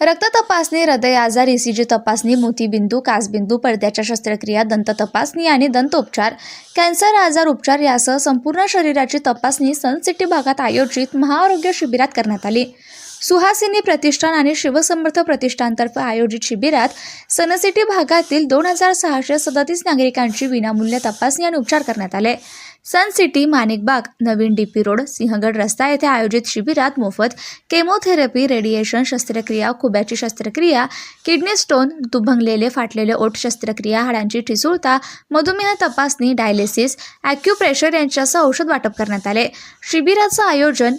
रक्त तपासणी, हृदय आजार, ECG तपासणी, मोतीबिंदू, कासबिंदू, पडद्याच्या शस्त्रक्रिया, दंत तपासणी आणि दंतोपचार, कॅन्सर आजार उपचार यासह संपूर्ण शरीराची तपासणी सन सिटी भागात आयोजित महाआरोग्य शिबिरात करण्यात आली। सुहासिनी प्रतिष्ठान आणि शिवसमर्थ प्रतिष्ठानतर्फे आयोजित शिबिरात सन सिटी भागातील 2637 नागरिकांची विनामूल्य तपासणी आणि उपचार करण्यात आले। सन सिटी, माणिकबाग, नवीन DP रोड, सिंहगड रस्ता येथे आयोजित शिबिरात मोफत केमोथेरपी, रेडिएशन शस्त्रक्रिया, खुब्याची शस्त्रक्रिया, किडनी स्टोन, दुभंगलेले फाटलेले ओठ शस्त्रक्रिया, हाडांची ठिसूळता, मधुमेह तपासणी, डायलिसिस, ॲक्युप्रेशर यांच्यासह औषध वाटप करण्यात आले। शिबिराचं आयोजन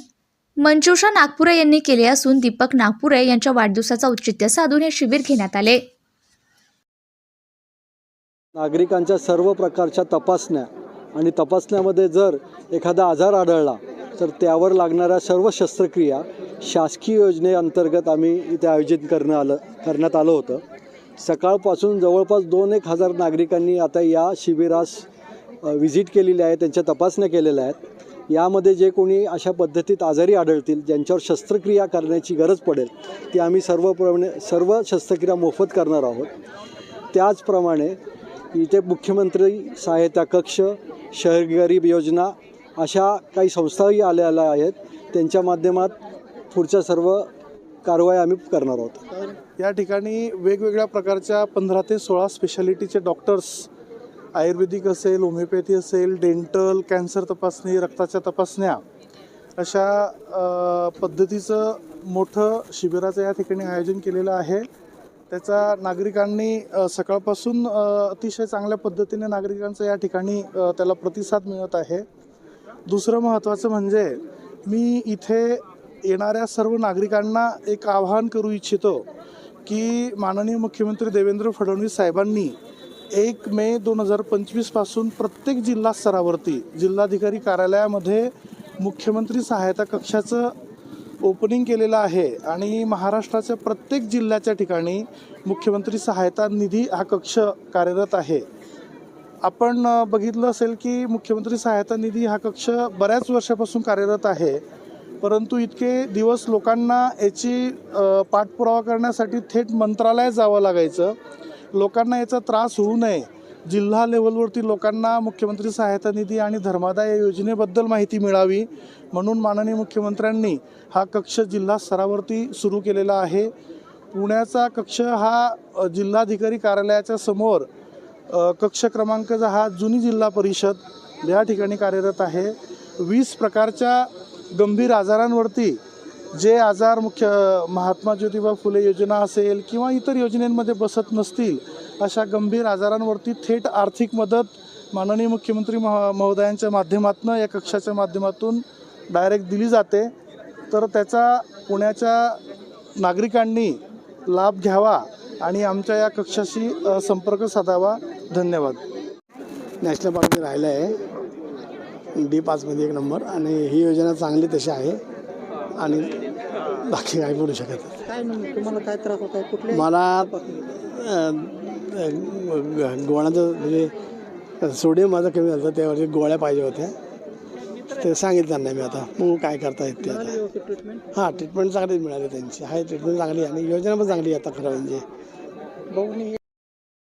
मंजुषा नागपुरे यांनी केले असून दीपक नागपुरे यांच्या वाढदिवसाचा औचित्य साधून हे शिबिर घेण्यात आले। नागरिकांच्या सर्व प्रकारच्या तपासण्या आणि तपासण्यामध्ये जर एखादा आजार आढळला तर त्यावर लागणाऱ्या सर्व शस्त्रक्रिया शासकीय योजनेअंतर्गत आम्ही इथे आयोजित करण्यात आलं होतं। सकाळपासून जवळपास 2-1 हजार नागरिकांनी आता या शिबिरास व्हिजिट केलेली आहे, त्यांच्या तपासण्या केलेल्या आहेत। यामध्ये जे कोणी अशा पद्धतीत आजारी आढळतील, ज्यांच्यावर शस्त्रक्रिया करण्याची गरज पडेल, ती आम्ही सर्व शस्त्रक्रिया मोफत करणार आहोत। त्याचप्रमाणे इथे मुख्यमंत्री सहायता कक्ष, शहर गरीब योजना अशा काही संस्थाही आलेल्या आहेत। त्यांच्या माध्यमात पुढच्या सर्व कारवाई आम्ही करणार आहोत। या ठिकाणी वेगवेगळ्या प्रकारच्या 15 ते 16 स्पेशालिटीचे डॉक्टर्स, आयुर्वेदिक असेल, होमिओपॅथी असेल, डेंटल, कॅन्सर तपासणी, रक्ताच्या तपासण्या अशा पद्धतीचं मोठं शिबिराचं या ठिकाणी आयोजन केलेलं आहे। त्याचा नागरिकांनी सकाळपासून अतिशय चांगल्या पद्धतीने नागरिकांचा या ठिकाणी त्याला प्रतिसाद मिळत आहे। दुसरं महत्त्वाचं म्हणजे मी इथे येणाऱ्या सर्व नागरिकांना एक आवाहन करू इच्छितो की माननीय मुख्यमंत्री देवेंद्र फडणवीस साहेबांनी 1 मे 2025 पासून प्रत्येक जिल्हा स्तरावरती जिल्हाधिकारी कार्यालयामध्ये मुख्यमंत्री सहायता कक्षाचं ओपनिंग केलेलं आहे आणि महाराष्ट्राच्या प्रत्येक जिल्ह्याच्या ठिकाणी मुख्यमंत्री सहायता निधी हा कक्ष कार्यरत आहे। आपण बघितलं असेल की मुख्यमंत्री सहायता निधी हा कक्ष बऱ्याच वर्षापासून कार्यरत आहे, परंतु इतके दिवस लोकांना याची पाठपुरावा करण्यासाठी थेट मंत्रालयात जावं लागायचं। लोकांना याचा त्रास होऊ नये, जिल्हा लेवलवरती लोकांना मुख्यमंत्री सहायता निधी आणि धर्मादाय या योजनेबद्दल माहिती मिळावी म्हणून माननीय मुख्यमंत्र्यांनी हा कक्ष जिल्हा स्तरावरती सुरू केलेला आहे। पुण्याचा कक्ष हा जिल्हाधिकारी कार्यालयाच्या समोर कक्ष क्रमांक 10 जुनी जिल्हा परिषद या ठिकाणी कार्यरत आहे। 20 प्रकारच्या गंभीर आजारांवरती जे आजार महात्मा ज्योतिबा फुले योजना असेल किंवा इतर योजनेमध्ये बसत नसतील अशा गंभीर आजारांवरती थेट आर्थिक मदत माननीय मुख्यमंत्री महोदयांच्या माध्यमातून या कक्षाच्या माध्यमातून डायरेक्ट दिली जाते। तर त्याचा पुण्याच्या नागरिकांनी लाभ घ्यावा आणि आमच्या या कक्षाशी संपर्क साधावा। धन्यवाद। नॅशनल पार्कमध्ये राहिलं आहे, D5मध्ये 1 नंबर, आणि ही योजना चांगली तशी आहे आणि बाकी काय बोलू शकत नाही। तुम्हाला काय त्रास होता? कुठले? मला गोळ्याचं म्हणजे सोडियम माझं कमी झालं, त्यावरती गोळ्या पाहिजे होत्या, ते सांगितलं त्यांना मी। आता मग काय करता येते आता? हां, ट्रीटमेंट चांगली मिळाली त्यांची, हाय ट्रीटमेंट चांगली आणि योजना पण चांगली आहे आता खरं म्हणजे।